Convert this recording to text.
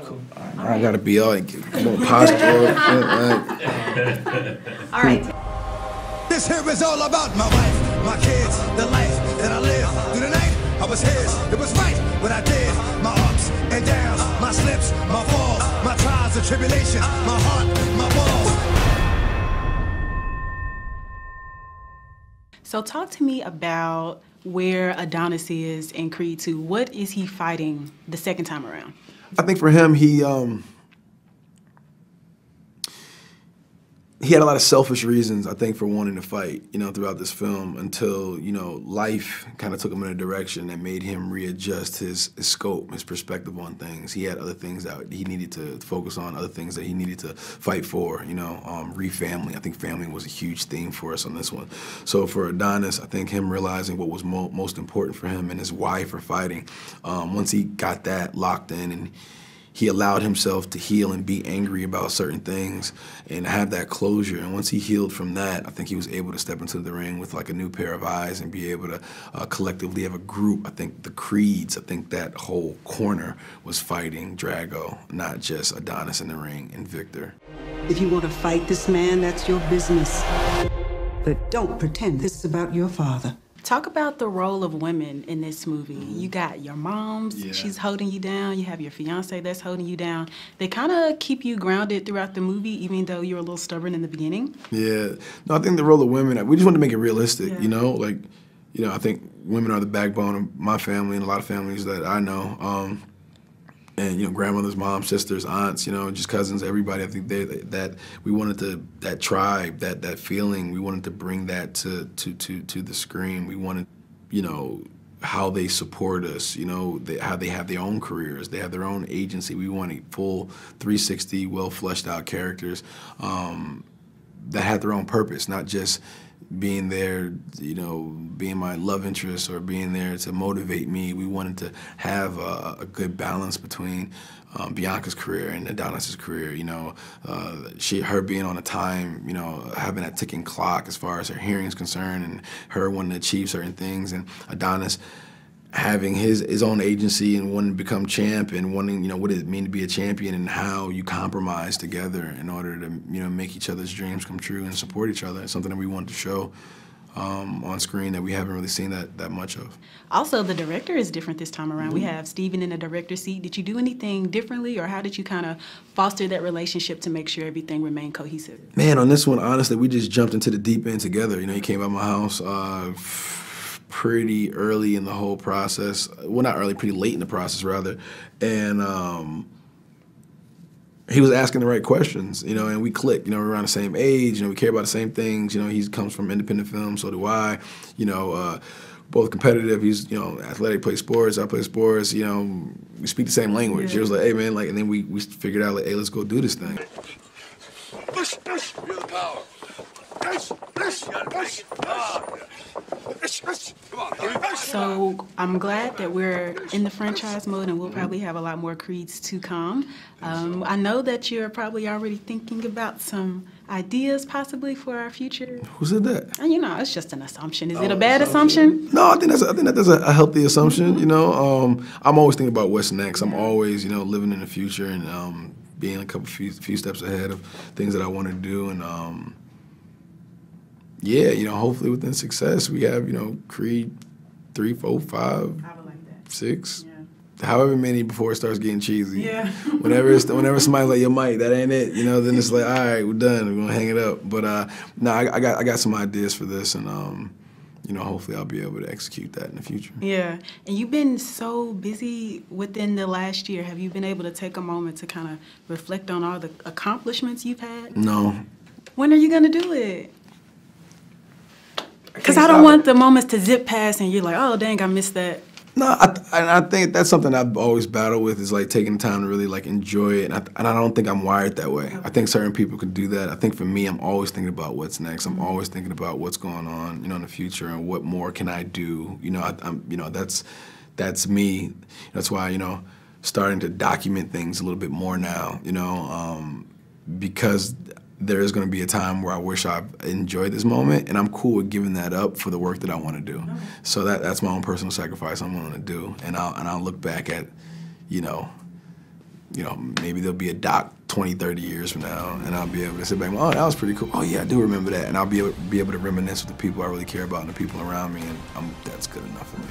Cool. I gotta be all like, come on, posture. All right. This here is all about my wife, my kids, the life that I live. Through the night, I was his. It was right what I did. My ups and downs, my slips, my falls, my trials and tribulations, my heart, my balls. So talk to me about where Adonis is in Creed 2. What is he fighting the second time around? I think for him, he had a lot of selfish reasons, I think, for wanting to fight, throughout this film until, life kind of took him in a direction that made him readjust his scope, his perspective on things. He had other things that he needed to focus on, other things that he needed to fight for, re-family. I think family was a huge theme for us on this one. So for Adonis, I think him realizing what was most important for him and his why for fighting, once he got that locked in and he allowed himself to heal and be angry about certain things and have that closure. And once he healed from that, I think he was able to step into the ring with like a new pair of eyes and be able to collectively have a group. I think the Creeds, I think that whole corner was fighting Drago, not just Adonis in the ring and Victor. If you want to fight this man, that's your business. But don't pretend this is about your father. Talk about the role of women in this movie. You got your moms, she's holding you down. You have your fiance that's holding you down. They kind of keep you grounded throughout the movie, even though you're a little stubborn in the beginning. Yeah. No, I think the role of women, we just want to make it realistic, I think women are the backbone of my family and a lot of families that I know. And grandmothers, moms, sisters, aunts, just cousins, everybody. I think that we wanted that tribe, that feeling. We wanted to bring that to the screen. We wanted, how they support us. How they have their own careers, they have their own agency. We wanted full 360, well fleshed out characters that had their own purpose, not just being there, being my love interest or being there to motivate me. We wanted to have a good balance between Bianca's career and Adonis's career. Her being on a time, having that ticking clock as far as her hearing is concerned, and her wanting to achieve certain things, and Adonis having his own agency and wanting to become champ and wanting, what does it mean to be a champion and how you compromise together in order to, make each other's dreams come true and support each other. It's something that we wanted to show on screen that we haven't really seen that much of. Also, the director is different this time around. We have Steven in the director's seat. Did you do anything differently, or how did you kind of foster that relationship to make sure everything remained cohesive? Man, on this one, honestly, we just jumped into the deep end together. He came by my house pretty early in the whole process. Well, not early, pretty late in the process, rather. And he was asking the right questions, and we clicked. We're around the same age, we care about the same things. He comes from independent film, so do I. Both competitive. He's, athletic, plays sports, I play sports. We speak the same language. He was like, hey, man, and then we figured out, like, hey, let's go do this thing. Push, feel the power. So I'm glad that we're in the franchise mode, and we'll probably have a lot more Creeds to come. I know that you're probably already thinking about some ideas possibly for our future. Who said that? And it's just an assumption. Is it a bad assumption? No, I think that's a healthy assumption. I'm always thinking about what's next. I'm always living in the future and being a few steps ahead of things that I want to do. And hopefully within success we have, Creed 3, 4, 5, I would like that. 6, however many before it starts getting cheesy. Yeah. whenever somebody's like, yo, Mike, that ain't it, then it's like, all right, we're done, we're gonna hang it up. But no, I got some ideas for this, and hopefully I'll be able to execute that in the future. Yeah, and you've been so busy within the last year. Have you been able to take a moment to kind of reflect on all the accomplishments you've had? No. When are you gonna do it? Because I don't want the moments to zip past and you're like, oh, dang, I missed that. No, I think that's something I've always battled with, is like taking the time to really like enjoy it. And I don't think I'm wired that way. I think certain people can do that. I think for me, I'm always thinking about what's next. I'm always thinking about what's going on, in the future, and what more can I do. That's me. That's why, starting to document things a little bit more now, because there is going to be a time where I wish I enjoyed this moment, and I'm cool with giving that up for the work that I want to do. Okay. So that's my own personal sacrifice I'm willing to do, and I'll look back at, you know, maybe there'll be a doc 20, 30 years from now, and I'll be able to sit back and, oh, that was pretty cool. Oh, yeah, I do remember that. And I'll be able to reminisce with the people I really care about and the people around me, and that's good enough for me.